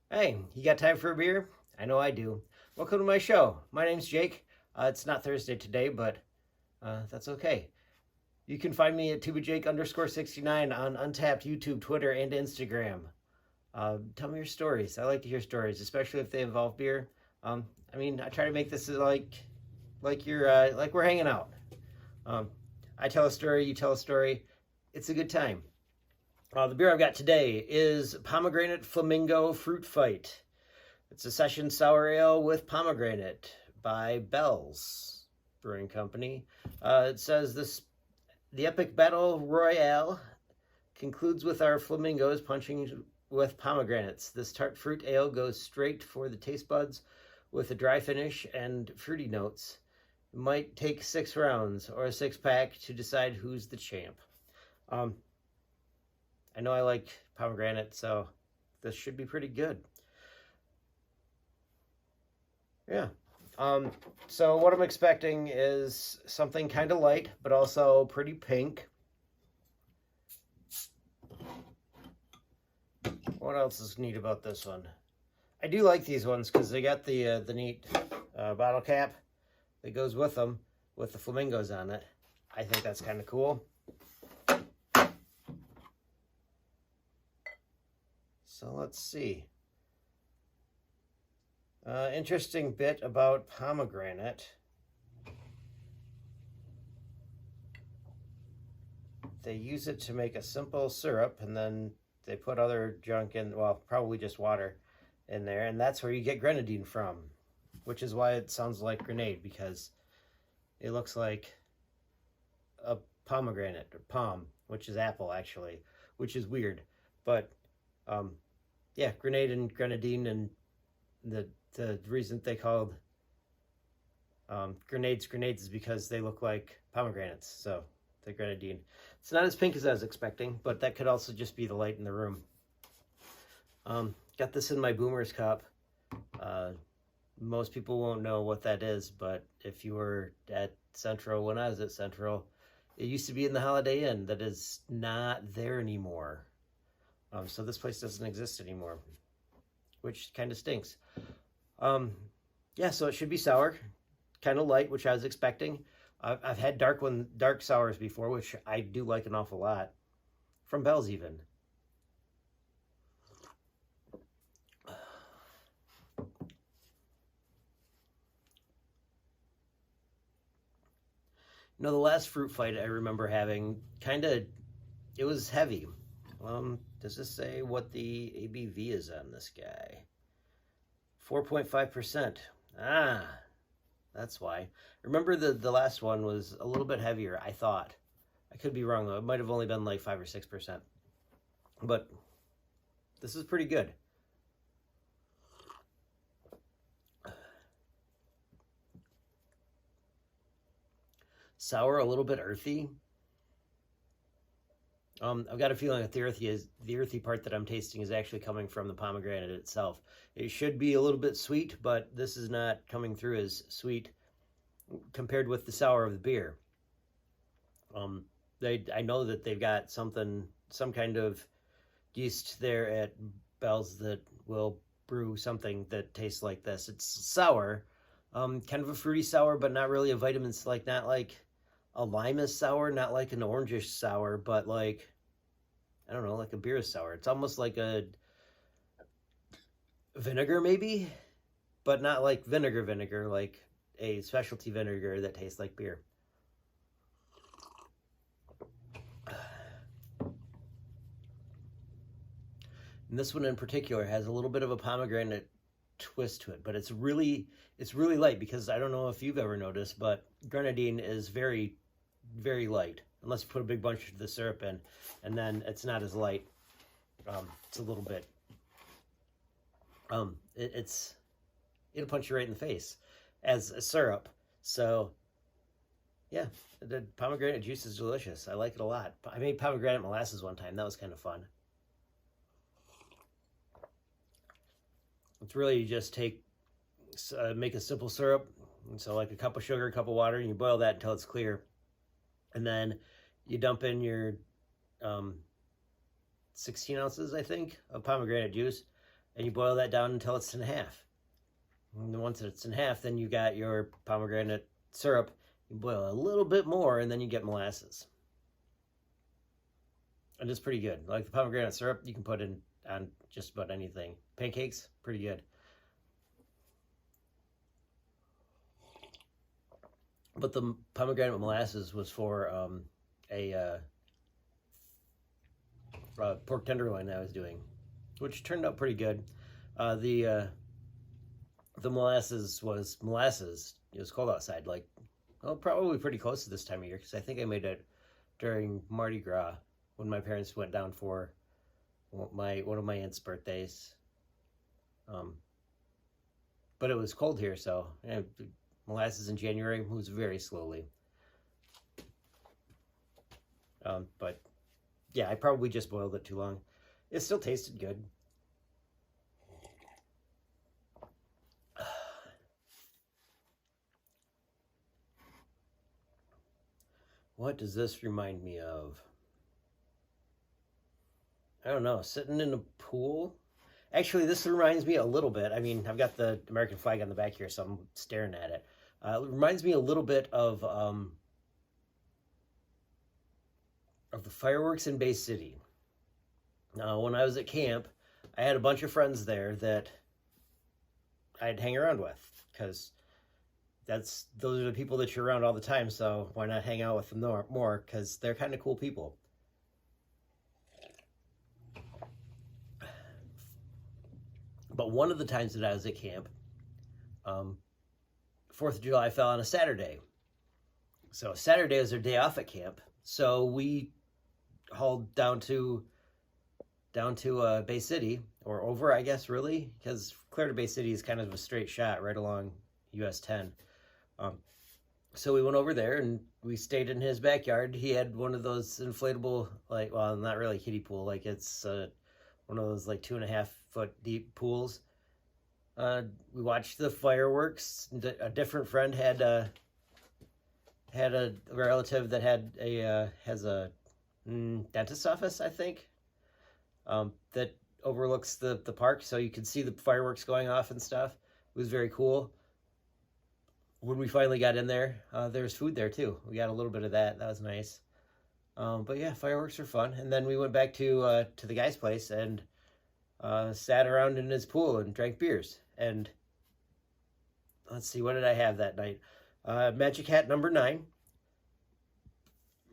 Hey, you got time for a beer? I know I do. Welcome to my show. My name's Jake. It's not Thursday today, but that's okay. You can find me at tubajake_69 on Untapped, YouTube, Twitter, and Instagram. Tell me your stories. I like to hear stories, especially if they involve beer. I try to make this like we're hanging out. Um, I tell a story, you tell a story. It's a good time. The beer I've got today is Pomegranate Flamingo Fruit Fight. It's a session sour ale with pomegranate by Bell's Brewing Company. It says the epic battle royale concludes with our flamingos punching with pomegranates. This tart fruit ale goes straight for the taste buds with a dry finish and fruity notes. It might take 6 rounds or a 6-pack to decide who's the champ. I know I like pomegranate, so this should be pretty good. Yeah. So what I'm expecting is something kind of light, but also pretty pink. What else is neat about this one? I do like these ones because they got the neat bottle cap that goes with them, with the flamingos on it. I think that's kind of cool. So let's see. Interesting bit about pomegranate. They use it to make a simple syrup, and then they put other junk in, well, probably just water in there, and that's where you get grenadine from, which is why it sounds like grenade, because it looks like a pomegranate, or pom, which is apple, actually, which is weird. But, yeah, grenade and grenadine, and the reason they called grenades is because they look like pomegranates, so the grenadine. It's not as pink as I was expecting, but that could also just be the light in the room. Got this in my Boomer's cup. Most people won't know what that is, but if you were at Central, when I was at Central, it used to be in the Holiday Inn. That is not there anymore. So this place doesn't exist anymore, which kind of stinks. Yeah, so it should be sour, kind of light, which I was expecting. I've had dark sours before, which I do like an awful lot, from Bell's even. You know, the last fruit fight I remember having, it was heavy. Does this say what the ABV is on this guy? 4.5%. Ah, that's why. Remember the last one was a little bit heavier, I thought. I could be wrong, though. It might have only been like 5 or 6%. But this is pretty good. Sour, a little bit earthy. I've got a feeling that the earthy part that I'm tasting is actually coming from the pomegranate itself. It should be a little bit sweet, but this is not coming through as sweet compared with the sour of the beer. I know that they've got some kind of yeast there at Bell's that will brew something that tastes like this. It's sour, kind of a fruity sour, but not really a vitamin, not like a lime is sour, not like an orangish sour, but like, I don't know, like a beer is sour. It's almost like a vinegar maybe, but not like vinegar, like a specialty vinegar that tastes like beer. And this one in particular has a little bit of a pomegranate twist to it, but it's really light, because I don't know if you've ever noticed, but grenadine is very, very light, unless you put a big bunch of the syrup in, and then it's not as light. It's a little bit, it'll punch you right in the face as a syrup. So yeah, the pomegranate juice is delicious. I like it a lot. I made pomegranate molasses one time. That was kind of fun. It's really, you just make a simple syrup. So like a cup of sugar, a cup of water, and you boil that until it's clear. And then you dump in your 16 ounces, I think, of pomegranate juice. and you boil that down until it's in half. And then once it's in half, then you got your pomegranate syrup. You boil a little bit more, and then you get molasses. And it's pretty good. Like the pomegranate syrup, you can put in on just about anything. Pancakes, pretty good. But the pomegranate molasses was for a pork tenderloin I was doing, which turned out pretty good. The molasses was molasses. It was cold outside, like, well, probably pretty close to this time of year, because I think I made it during Mardi Gras when my parents went down for one of my aunt's birthdays. But it was cold here, so molasses in January moves very slowly. But yeah, I probably just boiled it too long. It still tasted good. What does this remind me of? I don't know, sitting in a pool? Actually, this reminds me a little bit. I mean, I've got the American flag on the back here, so I'm staring at it. It reminds me a little bit of the fireworks in Bay City. When I was at camp, I had a bunch of friends there that I'd hang around with, because those are the people that you're around all the time, so why not hang out with them more, because they're kind of cool people. But one of the times that I was at camp, 4th of July fell on a Saturday. So Saturday was their day off at camp. So we hauled down to Bay City, or over, I guess, really, because Clear to Bay City is kind of a straight shot right along US 10. So we went over there and we stayed in his backyard. He had one of those inflatable, like, well, not really kiddie pool, like it's one of those like 2.5 foot deep pools. We watched the fireworks. A different friend had a relative that has a dentist's office, I think, that overlooks the park, so you could see the fireworks going off and stuff. It was very cool. When we finally got in there, there was food there too. We got a little bit of that. That was nice. But yeah, fireworks are fun. And then we went back to the guy's place and sat around in his pool and drank beers. And let's see, what did I have that night? Magic Hat number 9,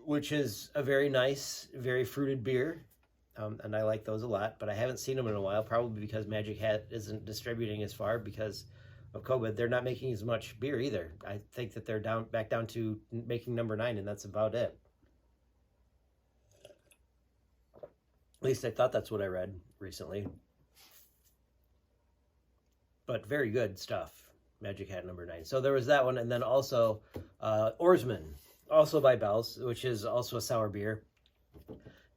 which is a very nice, very fruited beer. And I like those a lot, but I haven't seen them in a while, probably because Magic Hat isn't distributing as far because of COVID. They're not making as much beer either. I think that they're back down to making number 9, and that's about it. At least I thought that's what I read recently. But very good stuff, Magic Hat number 9. So there was that one, and then also Oarsman, also by Bell's, which is also a sour beer.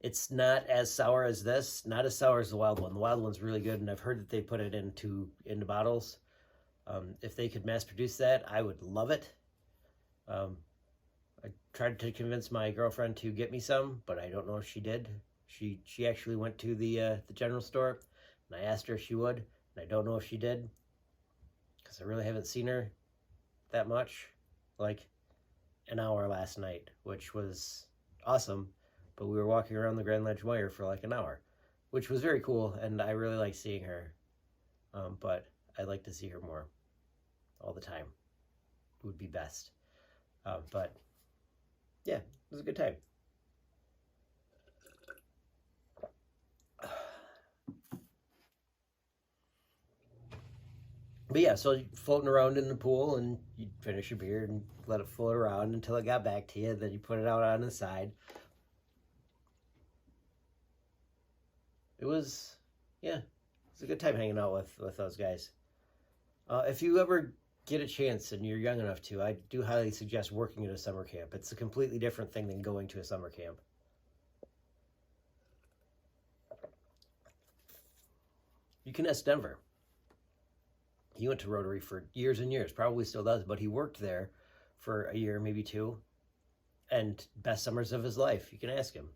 It's not as sour as this, not as sour as the Wild One. The Wild One's really good, and I've heard that they put it into bottles. If they could mass produce that, I would love it. I tried to convince my girlfriend to get me some, but I don't know if she did. She actually went to the general store, and I asked her if she would, and I don't know if she did, because I really haven't seen her that much. Like an hour last night, which was awesome, but we were walking around the Grand Ledge Mire for like an hour, which was very cool, and I really like seeing her. But I'd like to see her more all the time. It would be best. But yeah, it was a good time. But yeah, so floating around in the pool, and you finish your beer and let it float around until it got back to you. Then you put it out on the side. It was, yeah, it's a good time hanging out with those guys. If you ever get a chance and you're young enough to, I do highly suggest working at a summer camp. It's a completely different thing than going to a summer camp. You can ask Denver. He went to Rotary for years and years, probably still does, but he worked there for a year, maybe 2, and best summers of his life. You can ask him.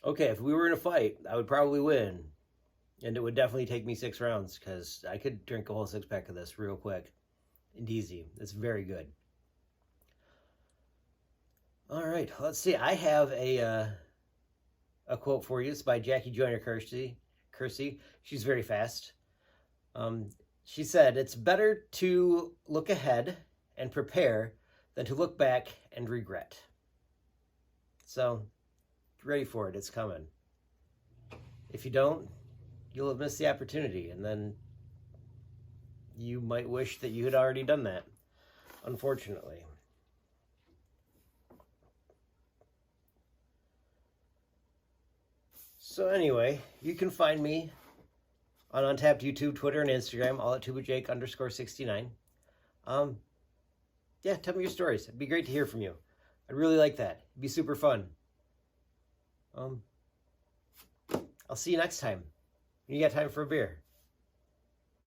Okay, if we were in a fight, I would probably win. And it would definitely take me 6 rounds because I could drink a whole 6-pack of this real quick and easy. It's very good. All right, let's see. I have a quote for you. It's by Jackie Joyner Kersey. She's very fast. She said, "It's better to look ahead and prepare than to look back and regret." So, get ready for it. It's coming. If you don't, you'll have missed the opportunity, and then you might wish that you had already done that, unfortunately. So anyway, you can find me on Untapped YouTube, Twitter, and Instagram, all at @tubajake_69. Yeah, tell me your stories. It'd be great to hear from you. I'd really like that. It'd be super fun. I'll see you next time. You got time for a beer.